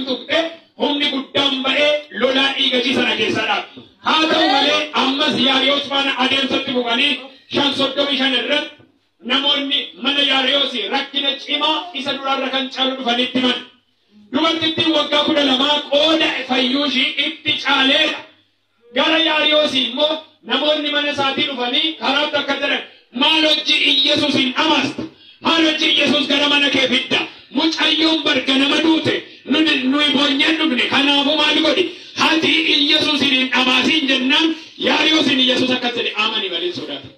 tuqxe humni guddaan ba'ee lolaa dhiigachiisana keessadha. Haa ta'u malee ammas Yaariyoos faana adeemsatti bu'anii 535 irratti namoonni mana Yaariyoos rakkina cimaa isa duraarra kan caalu dhufanitti himan. Dubartittiin waggaa 12 qooda fayyuushii itti caaleedha. Gara Yaariyoos immoo namoonni mana isaatii dhufanii karaatti akka jedhan maal hojii Iyyasuusin amaasta? Maal hojii Iyyasuus gara mana kee fidda? Mucayyoon barga nama duute nuyi boonyeen dhufne kanaafuu maal godhi? Hati Iyyasuusin hin amaasiin jennaan Yaariyoosin Iyyasuus akkas jedhe amani malee sodaate.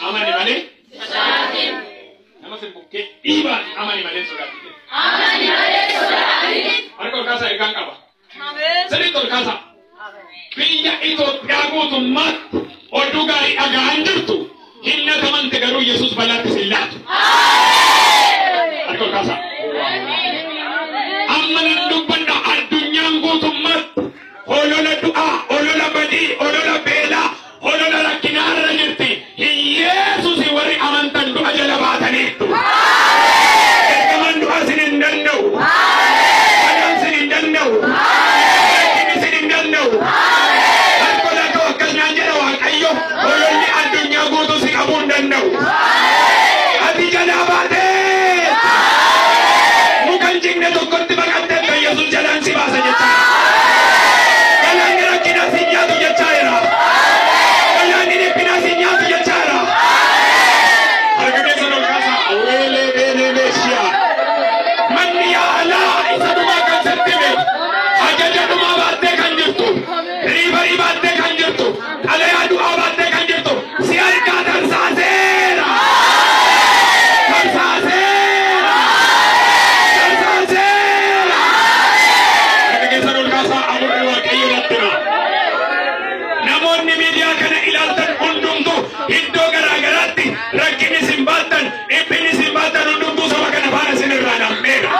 Amani malee? Nama sin bukkee dhiibaan amani malee sodaate. Amani malee sodaate. Harka ol kaasaa eegaan qaba. Sirriitti ol kaasaa. Biyya Itoophiyaa guutummaatti oduu gaarii dhaga'an jirtu hinna kamante garuu Yesuus balaatti sin laatu. Harka ol kaasaa. Amma nan dubbadha addunyaan guutummaatti olola du'aa, olola badii, olola beelaa, olola rakkinaarra jirti. Yesuus warri amantan du'a jala baataniitu. Ergamaan du'a sin hin danda'u. Adaan sin hin danda'u. Rakkini sin hin danda'u. Harkolatu akkasnaan jedha Waaqayyo ololli addunyaa guutuu si qabuu hin danda'u. Ati jalaa baatee mukan jigne tokkotti baqattee kan Yesuus jalaan si baasa jechaa. Galaanni rakkinaa si nyaatu jechaa jira. Galaanni dhiphinaa si nyaatu jechaa jira. Harka keessa ol kaasaa awweelee beelee beeshiyaa. Manni yaalaa isa dhumaa kan settime. Ajaja dhumaa baattee kan jirtu. Riibarii baattee kan jirtu. Xalayaa du'aa baattee kan jirtu. Si harkaa tarsaaseera. Tarsaaseera. Tarsaaseera. Harka keessa ol kaasaa aburri Waaqayyo irratti na. Namoonni miidiyaa kana ilaaltan hundumtuu iddoo garaa garaatti rakkinni sin baattan, dhiphinni sin baattan hundumtuu saba kana faana sin irraa nammeera.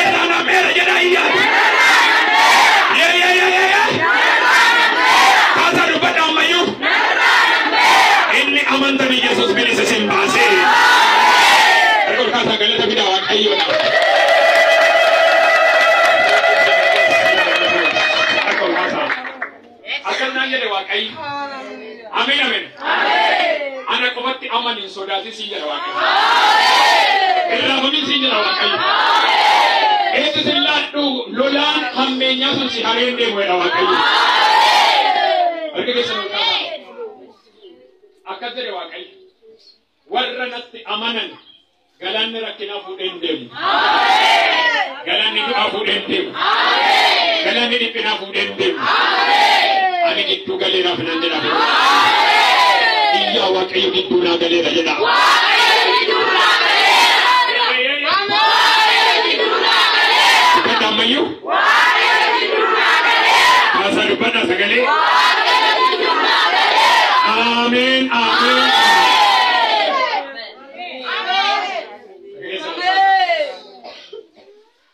Irraa nammeera jedhaa iyyaatu. Kaasaa dubbadha ammayyuu. Inni amantan Yesuus bilisa sin baasee. Harka ol kaasaa galata fidaa Waaqayyoodha. Harka ol kaasaa. Akkanaan jedhe Waaqayyo. Ameen ameen. Ana qofatti amanin sodaatin siin jedha Waaqayyo. Irraafamin siin jedha Waaqayyo. Eessi sin laadhu lolaan hammeenyaa sun si hareen deemu jedha Waaqayyo. Harka keessa ol kaasaa. Akkas jedhe Waaqayyo. Warra natti amanan galaanni rakkinaa fuudheen deemu. Galaanni du'aa fuudheen deemu. Galaanni dhiphinaa fuudheen deemu. Ani gidduu galeeraaf nan jedha. Iyyaa Waaqayyo gidduu naa galeera jedha. Dubbadha ammayyuu. Kaasaa dubbadha sagalee. Ameen ameen.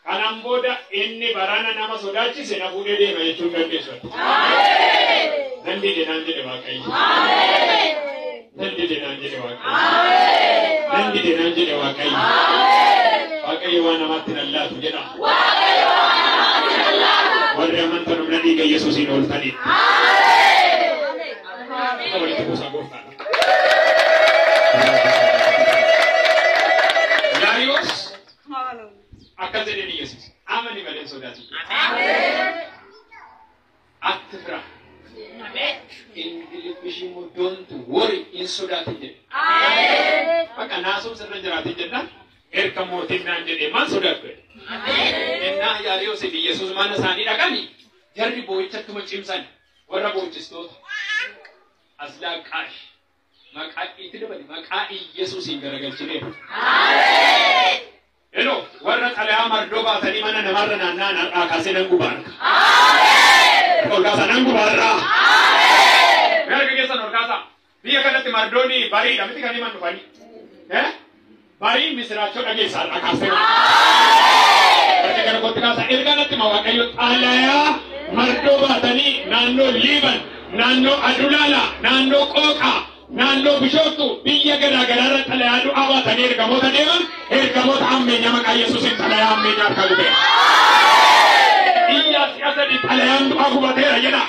Kanaan booda inni barana nama sodaachise na fuudhee deema jechuun dandeessu. Nan dide naan jedhe Waaqayyo. Nan dide naan jedhe Waaqayyo. Nan dide naan jedhe Waaqayyo. Waaqayyo waan namatti nan laatu jedha. Warri amantan humna dhiiga Yesuusiin ooltanii. Walitti buusaa gooftaadha. Yaariyoos akkas jedheen Yesuus amani malee sodaatu. Attifra. Ingilifishii muddoontu wari in sodaatin jedhe. Bakka naasuun sirra jiraatin jennaan erga mootiin naan jedhee maal sodaatu jedhe. Ennaa Yaariyoos fi Yesuus mana isaanii dhaqanii jarri boo'ichattuma cimsan warra boo'ichistoota. Aslaaqaash maqaa itti dabali maqaa Yesuusiin garagalchineera. Hello warra xalayaa mardoo baatanii mana namarra naanna'an har'aa kaasee nan gubaarra. Ol kaasaa nan gubaarra. Merga keessan ol kaasaa biyya kanatti mardooni bariidha miti kan himan dhufanii. Barii misiraachoo dhageessaa har'aa kaasee. Bakka kana kotti kaasaa erga natti ma Waaqayyo xalayaa mardoo baatanii naannoo Liiban. Naannoo Adulaala, naannoo Qooqaa, naannoo Bishooftuu biyya garaa garaarra xalayaa du'aa baatanii ergamoota deeman ergamoota hammeenyaa maqaa Yesuusiin xalayaa hammeenyaa harkaa gubee. Iyyaa si'a sadii xalayaan du'aa gubateera jedha.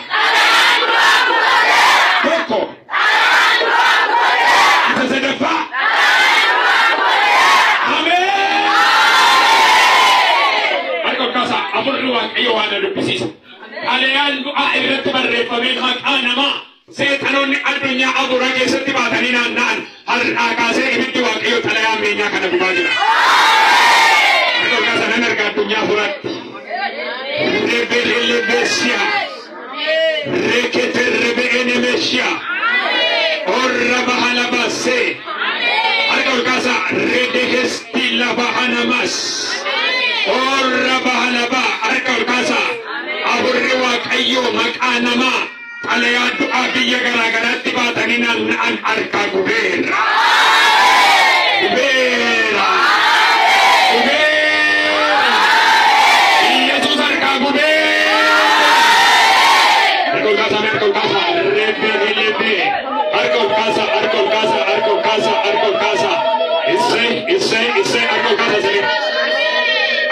Tokko. Isa sadaffaa. Ameen. Harka ol kaasaa afurri Waaqayyo waan dubbisiisa. Xalayaan du'aa irratti barreeffamee maqaa namaa seexanonni addunyaa afuuraa keessatti baatanii naanna'an har'aa kaasee ibiddi Waaqayyo xalayaa hammeenyaa kana gubaa jira. Harka ol kaasaa nan arga addunyaa afuuratti. Rebellebesia, reketerbenemesia, orra bahalabase, harka ol kaasaa redehesti labahanamas, orra bahalaba, harka ol kaasaa afurri Waaqayyo maqaa namaa xalayaa du'aa biyya garaa garaatti baatanii naanna'an harkaa gubeera. Gubeera.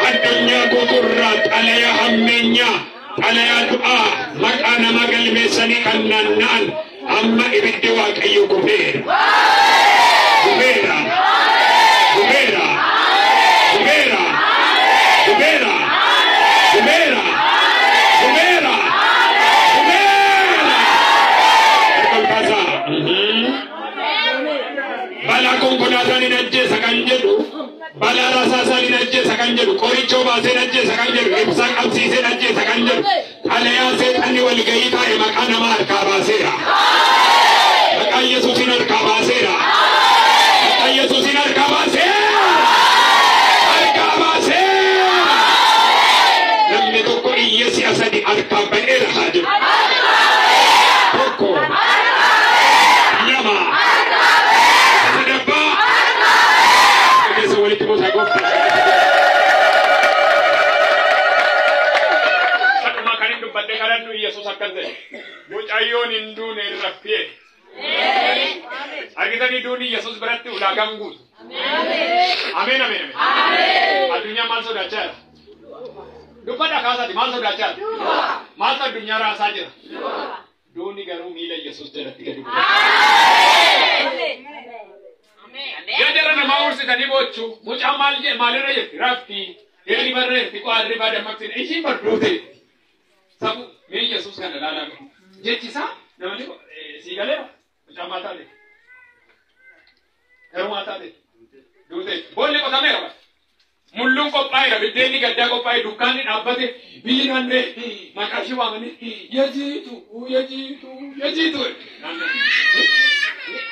Addunyaa guutuurraa xalayaa hammeenyaa xalayaa du'aa maqaa nama galmeessanii kan naanna'an amma ibiddi Waaqayyo gubeera. Gubeera. Gubeera. Gubeera. Gubeera. Gubeera. Gubeera. Balaa konkolaataan hin ajjeesa kan jedhu, balaa rasaasaan hin ajjeesa kan jedhu, qorichoo baasee hin ajjeesa kan jedhu, ibsaa qabsiisee hin ajjeesa kan jedhu, xalayaa seexanni walgahii taa'e maqaa namaa harkaa baaseera. Maqaa Yesuusiin harkaa baaseera. Maqaa Yesuusiin harkaa baaseera. Harkaa baaseera. Namni tokko iyyee si'a sadi harkaa ba'eera haa jedhu. Tokko. Lama. Mucayyoon hin duune irra fi'e. Argitanii duuni Yesuus biratti ulaagaan guutu. Ameen ameen ameen. Addunyaa maal sodaachaa jira? Dubbadha kaasaati maal sodaachaa jira? Maaltu addunyaa raasaa jira? Duuni garuu miila Yesuus jalatti gadi bu'a. Yoo jara namaa ursitanii boochuu mucaa maalirra jirti? Rafti. Yerri barra jirti qo'aadri baadammaksiin ishiin barduute. Sabu miila Yesuus kana ilaalaa jechisaa namni siigaleera mucaa maataale. Garuu maataale. Duute boolli qotameera bara. Mulluun qophaa'eera biddeenni gaddaa qophaa'e dukkaanni dhaabbate biyyi naannee maqaa ishee waamanii yajiitu.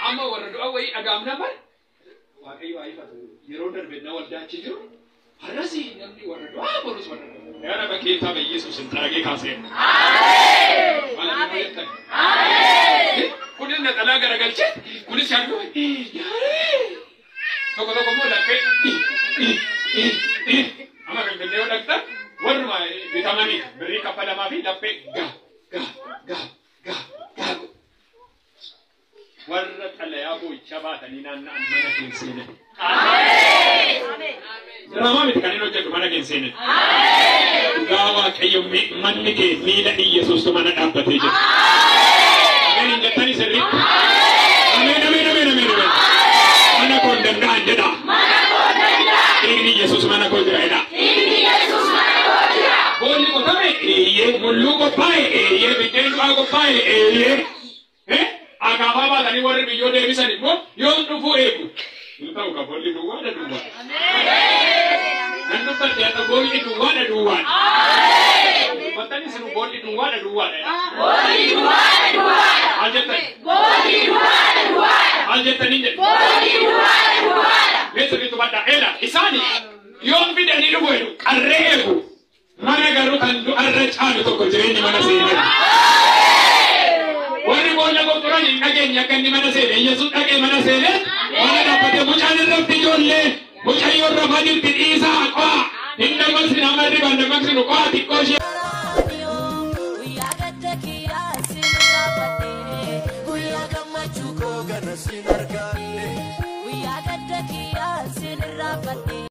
Amma warra du'a wayii dhagaamna bara. Waaqayyo ayifatu yeroo darbe na waldaachi jiru har'asi namni warra du'aa borus warra gara bakkeetaa Yesuus hin xaragee kaasee. Kunis naxalaa garagalchee kunis shaalloo tokko tokko immoo laphee amma kan gannee yoo dhaqxan warruma bitamanii birrii kaffalamaa fi laphee gaa warra xalayaa boo'icha baatanii naanna'an mana keenseenan. Diraamaa miti kan inni hojjetu mana keenseenan. Dhugaa Waaqayyo manni kee miila Yesuustu mana dhaabbatee jira. Ameen hin jettanii sirriitti. Ameen. Mana koo hin danda'an jedha. Dhiigni Yesuus mana koo jira jedha. Boolli qotame eeyyee, mulluu qophaa'e eeyyee, biddeen du'aa qophaa'e eeyyee. Agabaa baatanii warri biyyoo deebisan immoo yoon dhufuu eegu. Hin ta'u ka boolli duwwaadha duwwaadha. Nan dubbatti haa ta'u boolli duwwaadha duwwaadha. Wattani sinu boolli duwwaadha duwwaadha. Maal jettani? Maal jettanii jedhu? Mee sirriitu baddaa eela isaanii yoon fidanii dhufu jedhu qarree eegu. Mana garuu kan du'arra caalu tokko jireenyi mana seenaa. Warri boolla qophaa'an hin dhageenye akka inni mana seene Yesuus dhagee mana seene mana dhaabbate mucaan irratti ijoollee mucayyoon rafaa jirti dhiisaa qo'a hin dabalsi nama riban dammaqsinu qo'a xiqqoo ishee. Guyyaa gadda kiyyaa isin raafadhee guyyaa gammachuu koo gara gaafadhe.